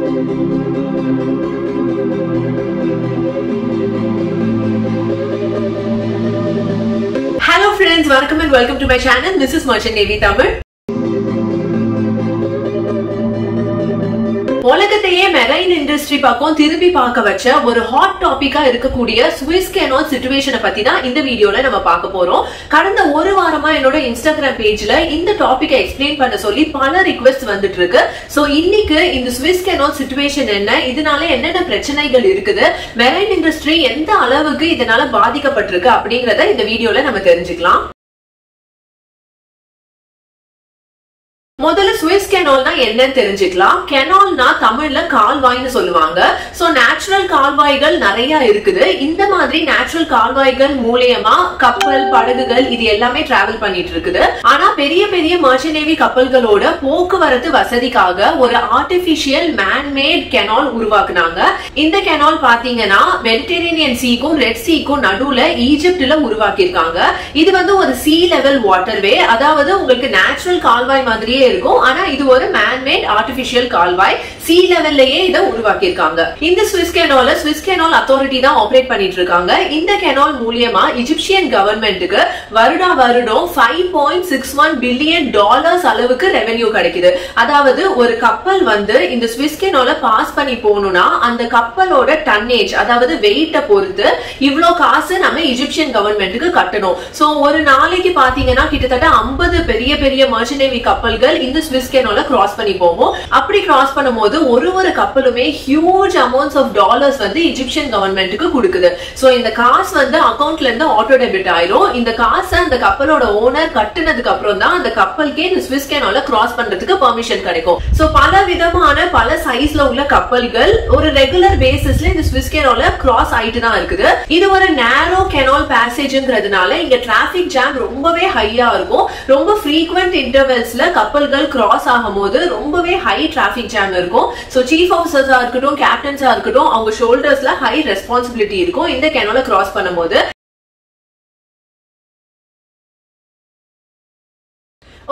Hello friends, welcome and welcome to my channel. This is Merchant Navy Tamil. உலகத்தையே marine industry பக்கம் திருப்பி பார்க்க வச்ச ஒரு ஹாட் டாபிக்கா இருக்கக்கூடிய சுவிஸ் கேனால் சிச்சுவேஷனை பத்தி தான் இந்த வீடியோல நம்ம பார்க்க போறோம். கடந்த ஒரு வாரமா என்னோட இன்ஸ்டாகிராம் பேஜ்ல இந்த டாபிக்கை எக்ஸ்பிளைன் பண்ண சொல்லி பல ரிக்வெஸ்ட் வந்துட்டு இருக்கு. சோ இன்னைக்கு இந்த சுவிஸ் கேனால் சிச்சுவேஷன் என்ன, இதனால என்னென்ன பிரச்சனைகள் இருக்குது, மெரைன் இண்டஸ்ட்ரி எந்த அளவுக்கு இதனால பாதிக்கப்பட்டிருக்கு அப்படிங்கறத இந்த வீடியோல நம்ம தெரிஞ்சுக்கலாம். முதல்ல சுவிஸ் கெனால்னா என்னன்னு தெரிஞ்சுக்கலாம். கெனால்னா தமிழ்ல கால்வாய்னு சொல்லுவாங்க. சோ நேச்சுரல் கால்வாய்கள் நிறைய இருக்குது. இந்த மாதிரி நேச்சுரல் கால்வாய்கள் மூலமா கப்பல், படகுகள் இது எல்லாமே டிராவல் பண்ணிட்டு இருக்குது. ஆனா பெரிய பெரிய மர்ச்சன்ட் நேவி கப்பல்களோட போக்குவரத்து வசதிக்காக ஒரு ஆர்டிபிஷியல் மேன்மேட் கெனால் உருவாக்குனாங்க. இந்த கெனால் பாத்தீங்கன்னா மெடிட்டரேனியன் சீக்கும் ரெட் சீக்கும் நடுவுல ஈஜிப்ட்ல உருவாக்கியிருக்காங்க. இது வந்து ஒரு சீ லெவல் வாட்டர்வே, அதாவது உங்களுக்கு நேச்சுரல் கால்வாய் மாதிரியே இருக்கும். ஆனா இது ஒரு மேன்மேட் ஆர்டிபிஷியல் கால்வாய், சீ லெவல்லயே இத உருவாக்கி இருக்காங்க. இந்த சுவிஸ் கெனால் அத்தாரிட்டி தான் ஆபரேட் பண்ணிட்டு இருக்காங்க. இந்த கெனால் மூலமா இஜிப்சியன் கவர்மெண்ட்டுக்கு வருடம் 5.61 பில்லியன் டாலர்ஸ் அளவுக்கு ரெவென்யூ கிடைக்குது. அதாவது ஒரு கப்பல் வந்து இந்த சுவிஸ் கெனால பாஸ் பண்ணி போகணும்னா அந்த கப்பலோட டன்னேஜ், அதாவது வெயிட்ட பொறுத்து இவ்ளோ காசு நம்ம இஜிப்சியன் கவர்மெண்ட்டுக்கு கட்டணும். சோ ஒரு நாளைக்கு பாத்தீங்கன்னா கிட்டத்தட்ட 50 பெரிய பெரிய மர்ச்சன்ட் நேவி கப்பல்கள் இந்த சுவிஸ் கெனால கிராஸ் பண்ணி போகும். அப்படி கிராஸ் பண்ணும்போது ஒரு கப்பலுமே ஹியூஜ் அமௌண்ட்ஸ் ஆஃப் டாலர்ஸ் வந்து இஜிப்சியன் கவர்மெண்ட்டுக்கு கொடுக்குது. சோ இந்த காசு வந்து அக்கவுண்ட்ல இருந்து ஆட்டோ டெபிட் ஆயிரும். இந்த காசை அந்த கப்பலோட ஓனர் கட்டுனதுக்கு அப்புறம் தான் அந்த கப்பலுக்கே இந்த சுவிஸ் கெனால கிராஸ் பண்றதுக்கு பெர்மிஷன் கிடைக்கும். சோ பல விதமான பல சைஸ்ல உள்ள கப்பல்கள் ஒரு ரெகுலர் பேசிஸ்ல இந்த சுவிஸ் கெனால கிராஸ் ஆயிட்டு தான் இருக்குது. இது ஒரு நேரோ கெனால் பேசேஜ்ங்கிறதுனால இங்க டிராபிக் ஜாம் ரொம்பவே ஹையா இருக்கும். ரொம்ப ஃப்ரீக்வென்ட் இன்டர்வல்ஸ்ல கப்பல்கள் கிராஸ் ஆகும்போது ரொம்பவே ஹை டிராபிக் ஜாம் இருக்கும். சோ சீஃப் ஆஃபீசர்ஸா இருக்கட்டும், கேப்டன்ஸா இருக்கட்டும், அவங்க ஷோல்டர்ஸ்ல ஹை ரெஸ்பான்சிபிலிட்டி இருக்கும் இந்த கெனால கிராஸ் பண்ணும்போது.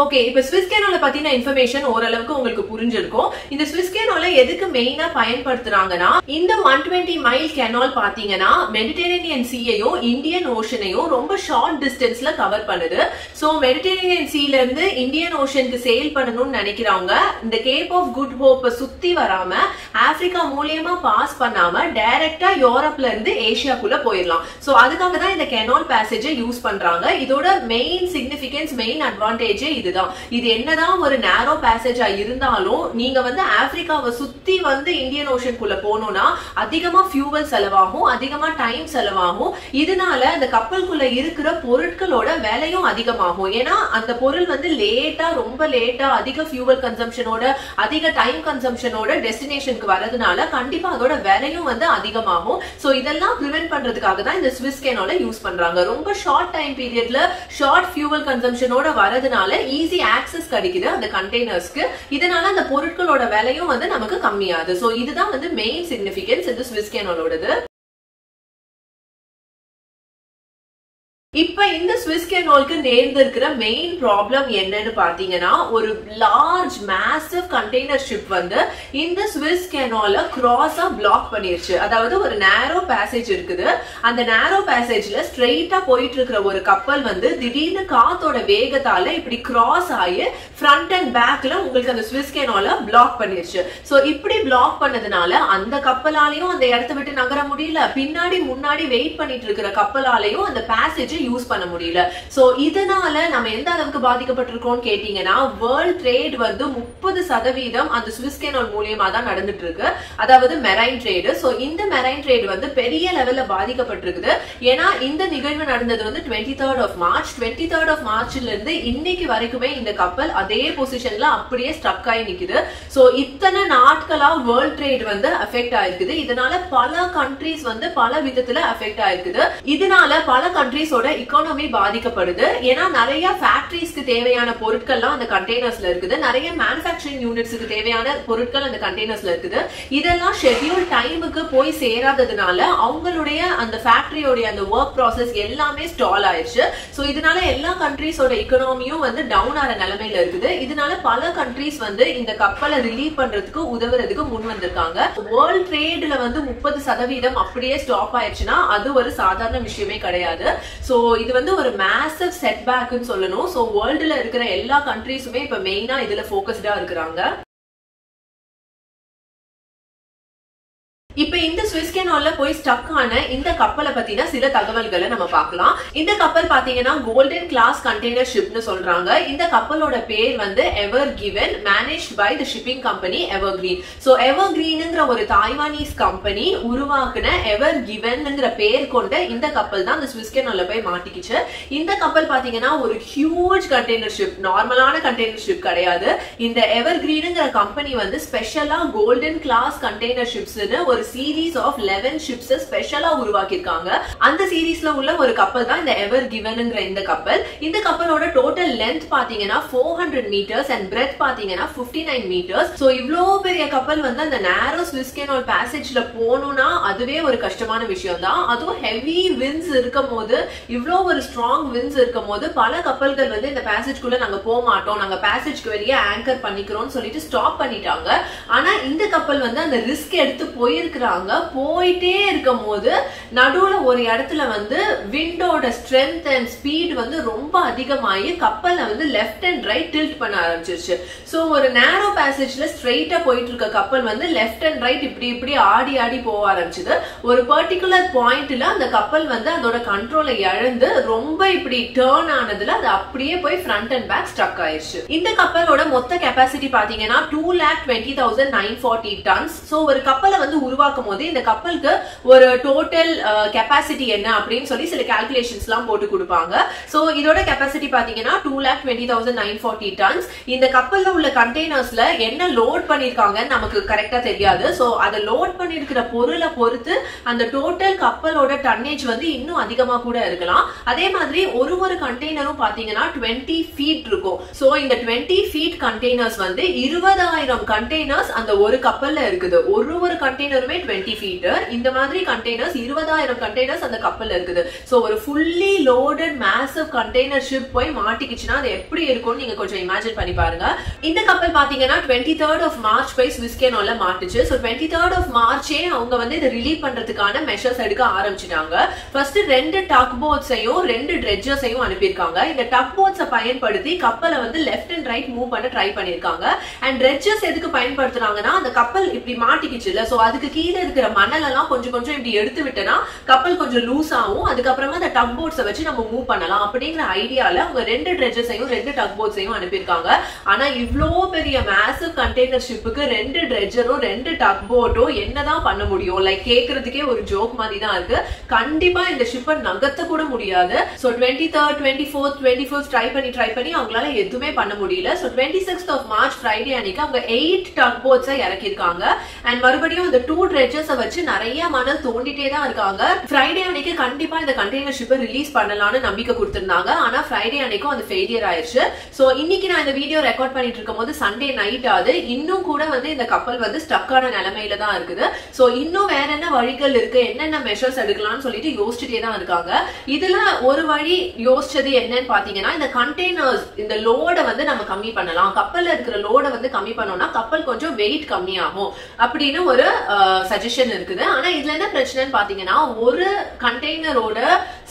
ஓகே, இப்ப சுவிஸ் கெனால பத்தின இன்ஃபர்மேஷன் ஓரளவுக்கு உங்களுக்கு புரிஞ்சிருக்கும். இந்த சுவிஸ் கெனால எதுக்கு மெயினா பயன்படுத்துறாங்கன்னா, இந்த 120 மைல் கெனால் பாத்தீங்கன்னா மெடிட்டரேனியன் சீயையும் இந்தியன் ஓஷனையும் ரொம்ப ஷார்ட் டிஸ்டன்ஸ்ல கவர் பண்ணுது. சோ மெடிட்டரேனியன் சீல இருந்து இந்தியன் ஓஷனுக்கு சேல் பண்ணணும்னு நினைக்கிறவங்க இந்த கேப் ஆஃப் குட் ஹோப்பை சுத்தி வராம ஆப்பிரிக்கா மூலியமா பாஸ் பண்ணாம டைரக்டா யூரோப்ல இருந்து ஏசியாக்குள்ள போயிடலாம். சோ அதுக்காக தான் இந்த கெனால் பேசேஜை யூஸ் பண்றாங்க. இதோட மெயின் சிக்னிபிகன்ஸ், மெயின் அட்வான்டேஜ் இதுதான். இது என்னதான் ஒரு நேரோ பேசேஜா இருந்தாலும் நீங்க வந்து ஆப்பிரிக்காவை சுத்தி வந்து இந்தியன் ஓஷனுக்குள்ள போனோம்னா அதிகமா ஃபியூவல் செலவாகும், அதிகமா டைம் செலவாகும். இதனால அந்த கப்பலுக்குள்ள இருக்கிற பொருட்களோட விலையும் அதிகமாகும். ஏன்னா அந்த பொருள் வந்து ரொம்ப லேட்டா அதிக ஃபியூவல் கன்சம்ஷனோட, அதிக டைம் கன்சம்ஷனோட டெஸ்டினேஷனுக்கு வரதுனால கண்டிப்பா அதோட விலையும் வந்து அதிகமாகும். சோ இதெல்லாம் பிரிவென்ட் பண்றதுக்காக தான் இந்த சுவிஸ் கெனால யூஸ் பண்றாங்க. ரொம்ப ஷார்ட் டைம் பீரியட்ல ஷார்ட் ஃபியூவல் கன்சம்ஷனோட வரதுனால ஈஸி ஆக்சஸ் கிடைக்குது அந்த கண்டெய்னர்ஸ்க்கு. இதனால அந்த பொருட்களோட விலையும் வந்து நமக்கு கம்மியாகுது. சோ இதுதான் வந்து மெயின் சிக்னிபிகன்ஸ் இந்த சுவிஸ் கெனாலோடது. இப்ப இந்த சுவிஸ் கெனாலுக்கு நேர்ந்திருக்கிற மெயின் ப்ராப்ளம் என்னன்னு பாத்தீங்கன்னா, ஒரு லார்ஜ் மேசிவ் கண்டெய்னர் ஷிப் வந்து இந்த சுவிஸ் கெனால கிராஸா பிளாக் பண்ணிருச்சு. அதாவது ஒரு நேரோ பேசேஜ் இருக்குது. அந்த நேரோ பேசேஜ்ல ஸ்ட்ரெயிட்டா போயிட்டு இருக்கிற ஒரு கப்பல் வந்து திடீர்னு காத்தோட வேகத்தால இப்படி கிராஸ் ஆகி ஃப்ரண்ட் அண்ட் பேக்ல உங்களுக்கு அந்த சுவிஸ் கெனால பிளாக் பண்ணிருச்சு. சோ இப்படி பிளாக் பண்ணதுனால அந்த கப்பலாலையும் அந்த இடத்தை விட்டு நகர முடியல, பின்னாடி முன்னாடி வெயிட் பண்ணிட்டு இருக்கிற கப்பலாலையும் அந்த பேசேஜ் யூஸ் பண்ண முடியல. சோ இதனால நம்ம எந்த அளவுக்கு பாதிக்கப்பட்டிருக்கோம் கேட்டீங்கன்னா, வேர்ல்ட் ட்ரேட் வந்து 30% அந்த சுவிஸ் கெனால் மூலமா தான் நடந்துட்டு இருக்கு. அதாவது மெரைன் ட்ரேட். சோ இந்த மெரைன் ட்ரேட் வந்து பெரிய லெவல்ல பாதிக்கப்பட்டிருக்குது. ஏன்னா இந்த நிகழ்வு நடந்தது வந்து 23rd of March. 23rd of Marchல இருந்து இன்னைக்கு வரைக்குமே இந்த கப்பல் அதே பொசிஷன்ல அப்படியே ஸ்டக் ஆகி நிக்குது. சோ இத்தனை நாட்களா வேர்ல்ட் ட்ரேட் வந்து அஃபெக்ட் ஆயிருக்குது. இதனால பல கண்ட்ரீஸ் வந்து பல விதத்துல அஃபெக்ட் ஆயிருக்குது. இதனால பல கண்ட்ரீஸோட எக்கானமி பாதிக்கப்படுது. ஏன்னா நிறைய ஃபேக்டரிஸ்க்கு தேவையான பொருட்கள்லாம் அந்த கண்டெய்னர்ஸ்ல இருக்குது, நிறைய மேனுஃபேக்சரிங் யூனிட்ஸ்க்கு தேவையான பொருட்கள் அந்த கண்டெய்னர்ஸ்ல இருக்குது. இதெல்லாம் ஷெட்யூல் டைமுக்கு போய் சேராததுனால அவங்களுடைய அந்த ஃபேக்டரியோட அந்த ஒர்க் ப்ராசஸ் எல்லாமே ஸ்டால் ஆயிடுச்சு. சோ இதனால எல்லா கண்ட்ரீஸோட எக்கனாமியும் வந்து டவுன் ஆற நிலைமையில இருக்குது. இதனால பல கண்ட்ரீஸ் வந்து இந்த கப்பலை ரிலீவ் பண்றதுக்கு உதவுறதுக்கு முன் வந்திருக்காங்க. வேர்ல்ட் ட்ரேட்ல வந்து 30% அப்படியே ஸ்டாப் ஆயிடுச்சுன்னா அது ஒரு சாதாரண விஷயமே கிடையாது. சோ இது வந்து ஒரு மேசிவ் செட்பேக்னு சொல்லணும். சோ வேர்ல்டுல இருக்கிற எல்லா கண்ட்ரீஸுமே இப்ப மெயினா இதுல போக்கஸ்டா இருக்கிறாங்க. இப்ப இந்த சுவிஸ் கெனால்ல போய் ஸ்டக் ஆன இந்த கப்பலை பத்தின சில தகவல்களை நம்ம பார்க்கலாம். இந்த கப்பல் பாத்தீங்கன்னா கோல்டன் கிளாஸ் கண்டெய்னர் ஷிப்னு சொல்றாங்க. இந்த கப்பலோட பேர் வந்து Ever Given, managed by the shipping company Evergreen. So எவர்கிரீன்ங்கிற ஒரு தாய்வானீஸ் கம்பெனி உருவாக்குன எவர் கிவன்ங்கிற பேர் கொண்ட இந்த கப்பல் தான் இந்த சுவிஸ் கெனால்ல போய் மாட்டிக்கிச்சு. இந்த கப்பல் பாத்தீங்கன்னா ஒரு ஹியூஜ் கண்டெய்னர் ஷிப், நார்மலான கண்டெய்னர் ஷிப் கிடையாது. இந்த எவர்கிரீன்ங்கிற கம்பெனி வந்து ஸ்பெஷலா கோல்டன் கிளாஸ் கண்டெய்னர் ஷிப்ஸ்னு ஒரு சீரீஸ் ஆஃப் 11 ஷிப்ஸ் ஸ்பெஷலா உருவாக்கிருக்காங்க. அந்த சீரீஸ்ல உள்ள ஒரு கப்பல் தான் இந்த எவர் கிவன்ங்கிற இந்த கப்பல். இந்த கப்பலோட டோட்டல் லென்த் பாத்தீங்கன்னா 400 மீட்டர்ஸ் அண்ட் பிரெத் பாத்தீங்கன்னா 59 மீட்டர்ஸ். சோ இவ்ளோ பெரிய கப்பல் வந்து அந்த நேரோ சுவிஸ் கெனால் பேசேஜ்ல போகணும்னா அதுவே ஒரு கஷ்டமான விஷயம் தான். அதுவும் ஹெவி விண்ட்ஸ் இருக்கும் போது, இவ்ளோ ஒரு ஸ்ட்ராங் விண்ட்ஸ் இருக்கும் போது பல கப்பல்கள் வந்து இந்த பேசேஜ்குள்ள நாங்க போக மாட்டோம், நாங்க பேசேஜ்க்கு வெளியே ஆங்கர் பண்ணிக்கிறோம் சொல்லிட்டு ஸ்டாப் பண்ணிட்டாங்க. ஆனா இந்த கப்பல் வந்து அந்த ரிஸ்க் எடுத்து போயிருக்காங்க. போயிட்டே இருக்கும் போது நடுவுல ஒரு இடத்துல வந்து விண்டோட ஸ்ட்ரென்த் அண்ட் ஸ்பீட் வந்து ரொம்ப அதிகமாகி கப்பலை வந்து லெஃப்ட் அண்ட் ரைட் டில்ட் பண்ண ஆரம்பிச்சிருச்சு. சோ ஒரு நேரோ பேசேஜ்ல ஸ்ட்ரெயிட்டா போயிட்டு இருக்க கப்பல் வந்து லெஃப்ட் அண்ட் ரைட் இப்படி இப்படி ஆடி ஆடி போக ஆரம்பிச்சது. ஒரு பர்டிகுலர் பாயிண்ட்ல அந்த கப்பல் வந்து அதோட கண்ட்ரோலை இழந்து ரொம்ப இப்படி டர்ன் ஆனதுல அது அப்படியே போய் ஃப்ரண்ட் அண்ட் பேக் ஸ்டக் ஆயிடுச்சு. இந்த கப்பலோட மொத்த கெபாசிட்டி பாத்தீங்கன்னா 2,20,940 டன்ஸ். சோ ஒரு கப்பலை வந்து உருவாக்கும் போது இந்த கப்பலுக்கு ஒரு டோட்டல் கெபாசிட்டி என்ன அப்படின்னு சொல்லி சில கால்குலேஷன்ஸ் எல்லாம் போட்டு கொடுப்பாங்க. சோ இதோட கெபாசிட்டி பாத்தீங்கன்னா 2,20,940 டன்ஸ். இந்த கப்பல்ல உள்ள கண்டெய்னர்ஸ்ல என்ன லோட் பண்ணிருக்காங்கன்னு நமக்கு கரெக்டா தெரியாது. சோ அதை லோட் பண்ணிருக்கிற பொருளை பொறுத்து அந்த டோட்டல் கப்பலோட டன்னேஜ் வந்து இன்னும் அதிகமா கூட இருக்கலாம். அதே மாதிரி ஒரு கண்டெய்னரும் பாத்தீங்கன்னா 20 ஃபீட் இருக்கும். சோ இந்த 20 ஃபீட் கண்டெய்னர்ஸ் வந்து 20,000 கண்டெய்னர்ஸ் அந்த ஒரு கப்பல்ல இருக்குது. ஒரு கண்டெய்னருமே 20 ஃபீட். இந்த மாதிரி கண்டெய்னர்ஸ் 20,000 கண்டெய்னர்ஸ் அந்த கப்பல்ல இருக்குது. சோ ஒரு fully loaded massive container ship போய் மாட்டிக்கிச்சுன்னா அது எப்படி இருக்கும்னு நீங்க கொஞ்சம் இமேஜின் பண்ணி பாருங்க. இந்த கப்பல் பாத்தீங்கன்னா 23rd of March போய் சுவிஸ் கெனால்ல மாட்டுச்சு. சோ 23rd of March அவங்க வந்து இதை ரிலீவ் பண்றதுக்கான மெஷர்ஸ் எடுக்க ஆரம்பிச்சிட்டாங்க. ஃபர்ஸ்ட் 2 டக் போட்ஸையும் 2 ட்ரெட்ஜர்ஸையும் அனுப்பியிருக்காங்க. இந்த டக் போட்ஸை பயன்படுத்தி கப்பலை வந்து லெஃப்ட் அண்ட் ரைட் மூவ் பண்ண ட்ரை பண்ணிருக்காங்க. அண்ட் ட்ரெட்ஜர்ஸ் எதுக்கு பயன்படுத்துறாங்கன்னா அந்த கப்பல் இப்படி மாட்டிக்கிச்சு இல்ல, சோ அதுக்கு கீழே இருக்கிற மணல் எல்லாம் கொஞ்சம் கொஞ்சம் இப்படி எடுத்து விட்டனா கப்பல் கொஞ்சம் லூஸ் ஆகும். அதுக்கப்புறமா அந்த டக் போட்ஸை வச்சு நம்ம மூவ் பண்ணலாம் அப்படிங்கிற ஐடியால அவங்க 2 ட்ரெட்ஜர்ஸையும் 2 டக் போட்ஸையும் அனுப்பியிருக்காங்க. ஆனா இவ்ளோ பெரிய மேசிவ் கண்டெய்னர் ஷிப்புக்கு 2 ட்ரெட்ஜரும் 2 டக் போட்டும் என்னதான் பண்ண முடியும்? லைக் கேக்குறதுக்கே ஒரு ஜோக் மாதிரி தான் இருக்கு. கண்டிப்பா இந்த ஷிப்பை நகர்த்த கூட முடியாது. So 23rd, 24th, 25th try பண்ணி அவங்களால எதுவுமே பண்ண முடியல. So 26th of March Friday அன்னைக்கு அவங்க 8 டக் போட்ஸை இறக்கிருக்காங்க. அண்ட் மறுபடியும் இந்த 2 ட்ரெட்ஜர்ஸை வச்சு நிறைய மணல் தோண்டிட்டே தான் இருக்காங்க. ஃப்ரைடே அன்னைக்கு கண்டிப்பா இந்த கண்டெய்னர் ஷிப்பை ரிலீஸ் பண்ணலாம்னு நம்பிக்கை கொடுத்திருந்தாங்க. ஆனா ஃப்ரைடே அன்னைக்கும் அது ஃபெயிலியர் ஆயிடுச்சு. சோ இன்னைக்கு நான் இந்த வீடியோ ரெக்கார்ட் பண்ணிட்டு இருக்கும் போது சண்டே நைட் ஆகுது. இன்னும் கூட வந்து இந்த கப்பல் வந்து ஸ்டக்கான நிலைமையில தான் இருக்குது. சோ இன்னும் வேற என்ன வழிகள் இருக்கு, என்னென்ன மெஷர்ஸ் எடுக்கலாம்னு சொல்லிட்டு யோசிச்சுட்டே தான் இருக்காங்க. இதுல ஒரு வழி யோசிச்சது என்னன்னு பாத்தீங்கன்னா, இந்த கண்டெய்னர்ஸ் இந்த லோட வந்து நம்ம கம்மி பண்ணலாம். கப்பல்ல இருக்கிற லோட வந்து கம்மி பண்ணோம்னா கப்பல் கொஞ்சம் வெயிட் கம்மியாகும் அப்படின்னு ஒரு சஜஷன் இருக்குது. ஆனா இதுல என்ன பிரச்சனைன்னு பாத்தீங்கன்னா, ஒரு கண்டெய்னரோட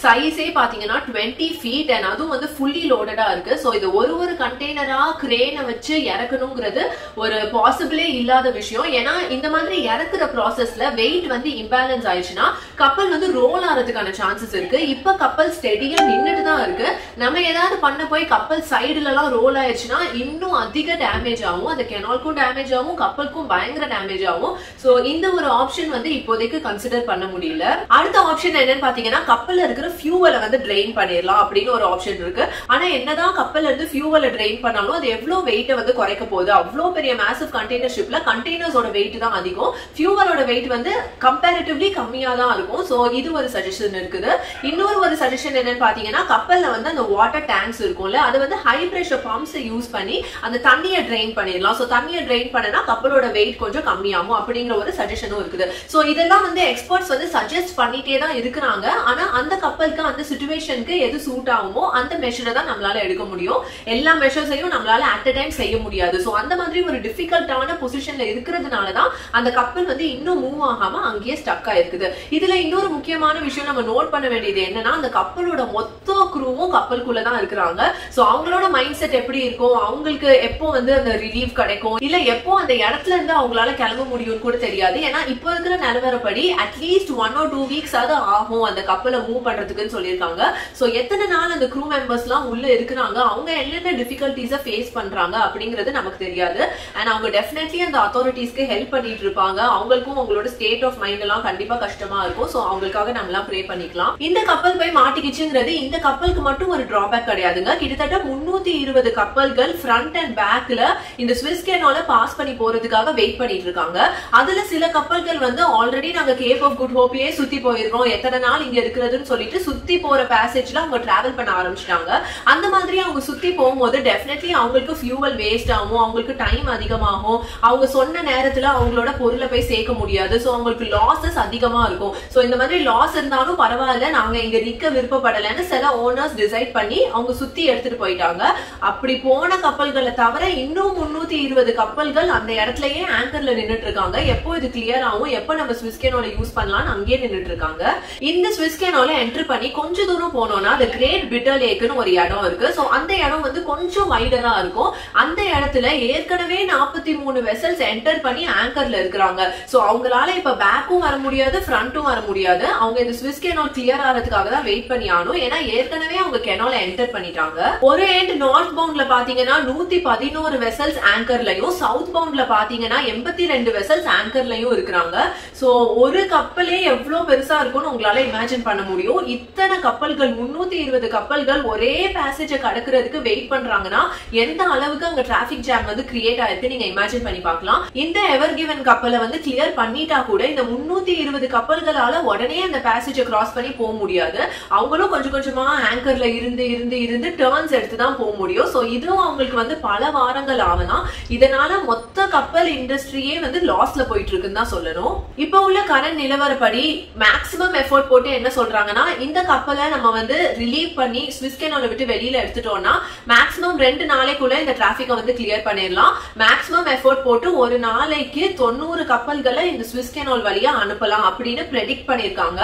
சைஸே பாத்தீங்கன்னா 20 ஃபீட் அண்ட் அதுவும் வந்து ஃபுல்லி லோடடா இருக்கு. சோ இது ஒரு கண்டெய்னரா கிரேனை வச்சு இறக்கணுங்கிறது ஒரு பாசிபிளே இல்லாத விஷயம். ஏன்னா இந்த மாதிரி இறக்குற ப்ராசஸ்ல வெயிட் வந்து இம்பேலன்ஸ் ஆயிடுச்சுன்னா கப்பல் வந்து ரோல் ஆறதுக்கான சான்சஸ் இருக்கு. இப்ப கப்பல் ஸ்டெடியா நின்னுட்டு தான் இருக்கு. நம்ம ஏதாவது பண்ண போய் கப்பல் சைடுல எல்லாம் ரோல் ஆயிடுச்சுன்னா இன்னும் அதிக டேமேஜ் ஆகும். அந்த கெனால்க்கும் டேமேஜ் ஆகும், கப்பலுக்கும் பயங்கர டேமேஜ் ஆகும். சோ இந்த ஒரு ஆப்ஷன் வந்து இப்போதைக்கு கன்சிடர் பண்ண முடியல. அடுத்த ஆப்ஷன் என்னன்னு பாத்தீங்கன்னா கப்பல்ல இருக்கிற ஃபியூவலை வந்து ட்ரெயின் பண்ணிடலாம் அப்படின்னு ஒரு ஆப்ஷன் இருக்கு. ஆனா என்னதான் கப்பல்ல இருந்து ஃபியூவலை ட்ரெயின் பண்ணாலும் அது எவ்வளவு வெயிட்டை வந்து குறைக்க போகுது. அவ்வளவு பெரிய மேசிவ் கண்டெய்னர் ஷிப்ல கண்டெய்னர்ஸோட வெயிட் தான் அதிகம், ஃபியூவலோட வெயிட் வந்து கம்பேரிட்டிவ்லி கம்மியா தான் இருக்கும். சோ இது ஒரு சஜஷன் இருக்குது. இன்னொரு ஒரு சஜஷன் என்னன்னு பாத்தீங்கன்னா கப்பல்ல வந்து அந்த வாட்டர் டேங்க்ஸ் இருக்கும்ல, அது வந்து ஹை பிரஷர் பம்ப்ஸ் யூஸ் பண்ணி அந்த தண்ணியை ட்ரெயின் பண்ணிடலாம். சோ தண்ணியை ட்ரெயின் பண்ணனா கப்பலோட வெயிட் கொஞ்சம் கம்மியாகும் அப்படிங்கிற ஒரு சஜஷனும் இருக்குது. சோ இதெல்லாம் வந்து எக்ஸ்பர்ட்ஸ் வந்து சஜஸ்ட் பண்ணிட்டே தான் இருக்கிறாங்க. ஆனா அந்த கப்பலுக்கு அந்த சிச்சுவேஷனுக்கு எது சூட் ஆகுமோ அந்த மெஷரை தான் நம்மளால எடுக்க முடியும். எல்லா மெஷர்ஸையும் நம்மளால அட் அ டைம் செய்ய முடியாது. சோ அந்த மாதிரி ஒரு டிஃபிகல்ட்டான பொசிஷன்ல இருக்கிறதுனாலதான் அந்த கப்பல் வந்து இன்னும் மூவ் ஆகாம அங்கேயே ஸ்டக் ஆயிருக்குது. இதுல இன்னொரு முக்கியமான விஷயம் நம்ம நோட் பண்ண வேண்டியது என்னன்னா அந்த கப்பலோட மொத்த க்ரூவும் கப்பலுக்குள்ளதான் இருக்கிறாங்க. சோ அவங்களோட மைண்ட் செட் எப்படி இருக்கும், அவங்களுக்கு எப்போ வந்து அந்த ரிலீஃப் கிடைக்கும், இல்ல எப்போ அந்த இடத்துல இருந்து அவங்களால கிளம்ப முடியும்னு கூட தெரியாது. ஏன்னா இப்போ இருக்கிற நிலவரப்படி அட்லீஸ்ட் 1 or 2 weeks ஆகுது ஆகும் அந்த கப்பலை மூவ் பண்றதுக்குன்னு சொல்லியிருக்காங்க. சோ எத்தனை நாள் அந்த க்ரூ மெம்பர்ஸ் எல்லாம் உள்ள இருக்கிறாங்க, அவங்க என்னென்ன டிஃபிகல்டிஸை ஃபேஸ் பண்றாங்க அப்படிங்கிறது நமக்கு தெரியாது. அண்ட் அவங்க டெஃபினெட்லி அந்த அத்தாரிட்டிஸ்க்கு ஹெல்ப் பண்ணிட்டு இருப்பாங்க. அவங்களுக்கும் அவங்களோட ஸ்டேட் ஆஃப் மைண்ட் எல்லாம் கண்டிப்பா கஷ்டமா இருக்கும். சோ அவங்களுக்காக நம்ம எல்லாம் ப்ரே பண்ணிக்கலாம். இந்த கப்பல் போய் மாட்டிக்கிச்சுங்கிறது இந்த கப்பலுக்கு மட்டும் ஒரு டிராபேக் கிடையாதுங்க. கிட்டத்தட்ட 320 கப்பல்கள் ஃப்ரண்ட் அண்ட் பேக்ல இந்த சுவிஸ் கேனால பாஸ் பண்ணி போறதுக்காக வெயிட் பண்ணிட்டு இருக்காங்க. அதுல சில கப்பல்கள் வந்து ஆல்ரெடி நாங்க கேப் ஆஃப் குட் ஹோப்லயே சுத்தி போயிருக்கோம், எத்தனை நாள் இங்க இருக்கிறதுன்னு சொல்லிட்டு சுத்தி போற பேசேஜ்ல அவங்க டிராவல் பண்ண ஆரம்பிச்சிட்டாங்க. அந்த மாதிரி அவங்க சுத்தி போகும்போது டெஃபினெட்லி அவங்களுக்கு ஃபியூவல் வேஸ்ட் ஆகும், அவங்களுக்கு டைம் அதிகமாகும், அவங்க சொன்ன நேரத்துல அவங்களோட பொருளை போய் சேர்க்க முடியாது. சோ அவங்களுக்கு லாசஸ் அதிகமா இருக்கும். சோ இந்த மாதிரி லாஸ் இருந்தாலும் பரவாயில்ல, நாங்க இங்க நிக்க விருப்பப்படலன்னு சில ஓனர்ஸ் டிசைட் பண்ணி அவங்க சுத்தி எடுத்துட்டு போயிட்டாங்க. அப்படி போன கப்பல்களை தவிர இன்னும் 320 கப்பல்கள் அந்த இடத்துலயே ஆங்கர்ல நின்னுட்டு இருக்காங்க. எப்போ இது கிளியர் ஆகும், எப்போ நம்ம சுவிஸ் கேனால யூஸ் பண்ணலாம் அங்கேயே நின்னுட்டு இருக்காங்க. இந்த சுவிஸ் கேனால என்டர் பண்ணி கொஞ்ச தூரம் போனோம்னா அந்த கிரேட் பிட்டர் லேக்னு ஒரு இடம் இருக்கு. சோ அந்த இடம் வந்து கொஞ்சம் வைடரா இருக்கும். அந்த இடத்துல ஏற்கனவே 43 வெசல்ஸ் என்டர் பண்ணி ஆங்கர்ல இருக்கிறாங்க. சோ அவங்களால இப்ப பேக்கும் வர முடியாது, ஃப்ரண்ட்டும் வர முடியாது. அவங்க இந்த சுவிஸ் கேனால் கிளியர் ஆகிறதுக்காக தான் வெயிட் பண்ணி ஆகணும். ஏன்னா ஏற்கனவே அவங்க கெனால என்டர் பண்ணிட்டாங்க. ஒரு எண்ட் நார்த் பவுண்ட்ல பாத்தீங்கன்னா 111 வெசல்ஸ் ஆங்கர்லயும், சவுத் பவுண்ட்ல பாத்தீங்கன்னா 82 வெசல்ஸ் ஆங்கர்லயும் இருக்கிறாங்க. சோ ஒரு கப்பலே எவ்வளவு பெருசா இருக்கும்னு உங்களால இமேஜின் பண்ண முடியும். இத்தனை கப்பல்கள் 320 கப்பல்கள் ஒரே பேசேஜ கடக்கிறதுக்கு வெயிட் பண்றாங்கன்னா எந்த அளவுக்கு அங்க டிராபிக் ஜாம் வந்து கிரியேட் ஆயிருக்கு நீங்க இமேஜின் பண்ணி பார்க்கலாம். இந்த எவர் கிவன் கப்பலை வந்து கிளியர் பண்ணிட்டா கூட இந்த 320 கப்பல்களால உடனே அந்த பேசேஜ கிராஸ் பண்ணி போக முடியாது. அவங்களும் கொஞ்சம் கொஞ்சமா ஆங்கர்ல இருந்து இருந்து இருந்து டர்ன்ஸ் எடுத்து தான் போக முடியும். சோ இதுவும் அவங்களுக்கு வந்து பல வாரங்கள் ஆகலாம். இதனால மொத்த கப்பல் இண்டஸ்ட்ரியே வந்து லாஸ்ல போயிட்டு இருக்குன்னு தான் சொல்லணும். இப்ப உள்ள கரண்ட் நிலவரப்படி மேக்ஸிமம் எஃபோர்ட் போட்டு என்ன சொல்றாங்கன்னா இந்த கப்பலை நம்ம வந்து ரிலீவ் பண்ணி சுவிஸ் கேனால விட்டு வெளியில எடுத்துட்டோம்னா மேக்ஸிமம் 2 நாளைக்குள்ள இந்த டிராபிக்கை வந்து கிளியர் பண்ணிடலாம். மேக்ஸிமம் எஃபோர்ட் போட்டு ஒரு நாளைக்கு 90 கப்பல்களை இந்த சுவிஸ் கேனால் வழியா அனுப்பலாம் அப்படின்னு ப்ரெடிக்ட் பண்ணிருக்காங்க.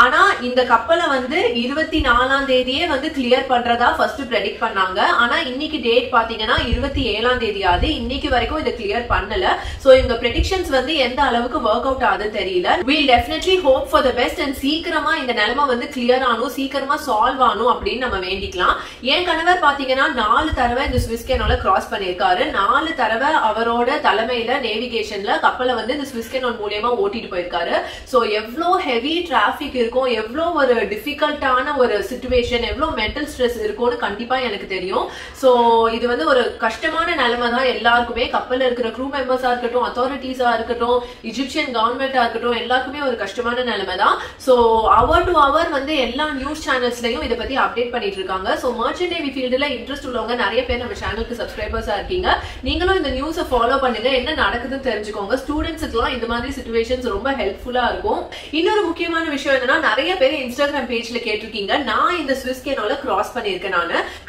ஆனா இந்த கப்பலை வந்து 24ஆம் தேதியே வந்து கிளியர் பண்றதா ஃபர்ஸ்ட் ப்ரெடிக்ட் பண்ணாங்க. ஆனா இன்னைக்கு டேட் பாத்தீங்கன்னா 27ஆம் தேதி ஆகுது. இன்னைக்கு வரைக்கும் இதை கிளியர் பண்ணல. சோ இந்த ப்ரெடிக்ஷன்ஸ் வந்து எந்த அளவுக்கு ஒர்க் அவுட் ஆகுதுன்னு தெரியல. we'll definitely hope for the best and சீக்கிரமா இந்த நிலைமை வந்து கிளியர் ஆனும், சீக்கிரமா சால்வ் ஆனும் அப்படின்னு நம்ம வேண்டிக்கலாம். என் கணவர் பாத்தீங்கன்னா 4 தடவை இந்த சுவிஸ் கேனால கிராஸ் பண்ணிருக்காரு. 4 தடவை அவரோட தலைமையில நேவிகேஷன்ல கப்பலை வந்து இந்த சுவிஸ் கேனால் மூலமா ஓட்டிட்டு போயிருக்காரு. சோ எவ்வளவு ஹெவி டிராபிக் இருக்கும், எவ்வளவு ஒரு டிஃபிகல்ட்டான ஒரு சிச்சுவேஷன், எவ்வளவு மென்டல் ஸ்ட்ரெஸ் இருக்கும்னு கண்டிப்பா எனக்கு தெரியும். சோ இது வந்து ஒரு கஷ்டமான நிலைமை தான் எல்லாருக்குமே. கப்பல்ல இருக்கிற க்ரூ மெம்பர்ஸா இருக்கட்டும், அத்தாரிட்டிஸா இருக்கட்டும், இஜிப்சியன் கவர்மெண்டா இருக்கட்டும், எல்லாருக்குமே ஒரு கஷ்டமான நிலைமை தான். சோ அவர் டு அவர் வந்து எல்லா நியூஸ் சேனல்ஸ்லயும் இதை பத்தி அப்டேட் பண்ணிட்டு இருக்காங்க. சோ மர்ச்சன்ட் நேவி ஃபீல்டுல இன்ட்ரெஸ்ட் உள்ளவங்க நிறைய பேர் நம்ம சேனலுக்கு சப்ஸ்கிரைபர்ஸா இருக்கீங்க. நீங்களும் இந்த நியூஸை ஃபாலோ பண்ணுங்க, என்ன நடக்குதுன்னு தெரிஞ்சுக்கோங்க. ஸ்டூடெண்ட்ஸுக்குலாம் இந்த மாதிரி சிச்சுவேஷன்ஸ் ரொம்ப ஹெல்ப்ஃபுல்லா இருக்கும். இன்னொரு முக்கியமான விஷயம் என்னன்னா நிறைய பேர் இன்ஸ்டாகிராம் பேஜ்ல கேட்டிருக்கீங்க, நான் இந்த சுவிஸ் கேனால கிராஸ் பண்ணிருக்கேன்.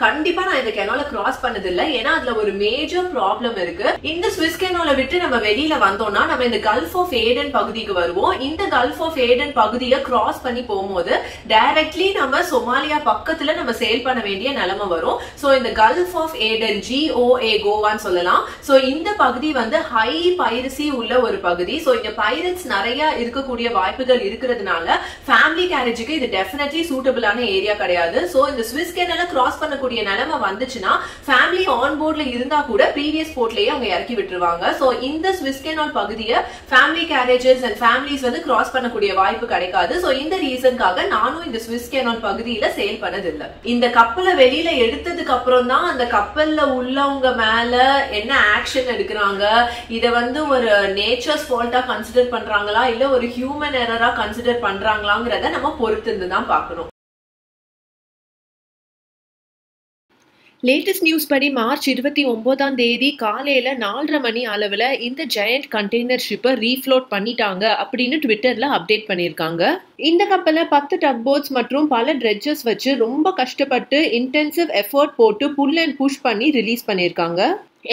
கண்டிப்பா நான் இந்த கேனால கிராஸ் பண்ணது இல்ல. ஏன்னா அதுல ஒரு மேஜர் ப்ராப்ளம் இருக்கு. இந்த சுவிஸ் கேனால விட்டு நம்ம வெளியில வந்தோம்னா நம்ம இந்த கல்ஃப் ஆஃப் ஏடன் பகுதிக்கு வருவோம். இந்த கல்ஃப் ஆஃப் ஏடன் பகுதியை கிராஸ் பண்ணி போகும்போது டைரக்ட்லி நம்ம சொமாலியா பக்கத்துல நம்ம சேல் பண்ண வேண்டிய நிலைமை வரும். சோ இந்த கல்ஃப் ஆஃப் ஏடன் GOA கோவான்னு சொல்லலாம். சோ இந்த பகுதி வந்து ஹை பைரசி உள்ள ஒரு பகுதி. சோ இங்க பைரட்ஸ் நிறைய இருக்கக்கூடிய வாய்ப்புகள் இருக்கிறதுனால ஃபேமிலி கேரேஜுக்கு இது டெஃபினெட்லி சூட்டபிளான ஏரியா கிடையாது. சோ இந்த சுவிஸ் கேனால கிராஸ் பண்ணக்கூடிய நிலைமை வந்துச்சுன்னா ஃபேமிலி ஆன் போர்ட்ல இருந்தா கூட ப்ரீவியஸ் போர்ட்லயே அவங்க இறக்கி விட்டுருவாங்க. சோ இந்த ஸ்விஸ் கெனால் பகுதியை ஃபேமிலி கேரேஜஸ் அண்ட் ஃபேமிலிஸ் வந்து கிராஸ் பண்ணக்கூடிய வாய்ப்பு கிடைக்காது. சோ இந்த ரீசன்காக நானும் இந்த ஸ்விஸ் கெனால் பகுதியில சேல் பண்ணதில்லை. இந்த கப்பலை வெளியில எடுத்ததுக்கு அப்புறம் தான் அந்த கப்பல்ல உள்ளவங்க மேல என்ன ஆக்ஷன் எடுக்கிறாங்க, இத வந்து ஒரு நேச்சர்ஸ் ஃபால்ட்டா கன்சிடர் பண்றாங்களா இல்ல ஒரு ஹியூமன் எரரா கன்சிடர் பண்றாங்களாங்கிறத நம்ம பொறுத்து இருந்து தான் பார்க்கணும். லேட்டஸ்ட் நியூஸ் படி மார்ச் 29 காலையில 4:30 மணி அளவுல இந்த ஜெயண்ட் கண்டெய்னர் ஷிப்பை ரீஃப்ளோட் பண்ணிட்டாங்க அப்படின்னு ட்விட்டர்ல அப்டேட் பண்ணிருக்காங்க. இந்த கப்பலை 10 டக் போட்ஸ் மற்றும் பல ட்ரெட்ஜஸ் வச்சு ரொம்ப கஷ்டப்பட்டு இன்டென்சிவ் எஃபோர்ட் போட்டு புல் அண்ட் புஷ் பண்ணி ரிலீஸ் பண்ணிருக்காங்க.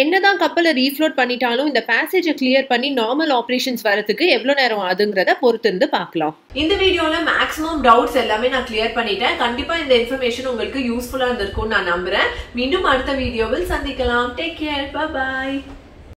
என்னதான் கப்பலை ரீஃப்ளோட் பண்ணிட்டாலும் இந்த பேசேஜை கிளியர் பண்ணி நார்மல் ஆபரேஷன்ஸ் வரதுக்கு எவ்வளவு நேரம் ஆகுங்கிறத பொறுத்து இருந்து பார்க்கலாம். இந்த வீடியோல மேக்ஸிமம் டவுட்ஸ் எல்லாமே நான் கிளியர் பண்ணிட்டேன். கண்டிப்பா இந்த இன்ஃபர்மேஷன் உங்களுக்கு யூஸ்ஃபுல்லா இருந்திருக்கும்னு நான் நம்புறேன். மீண்டும் அடுத்த வீடியோவில் சந்திக்கலாம். Take care, bye bye.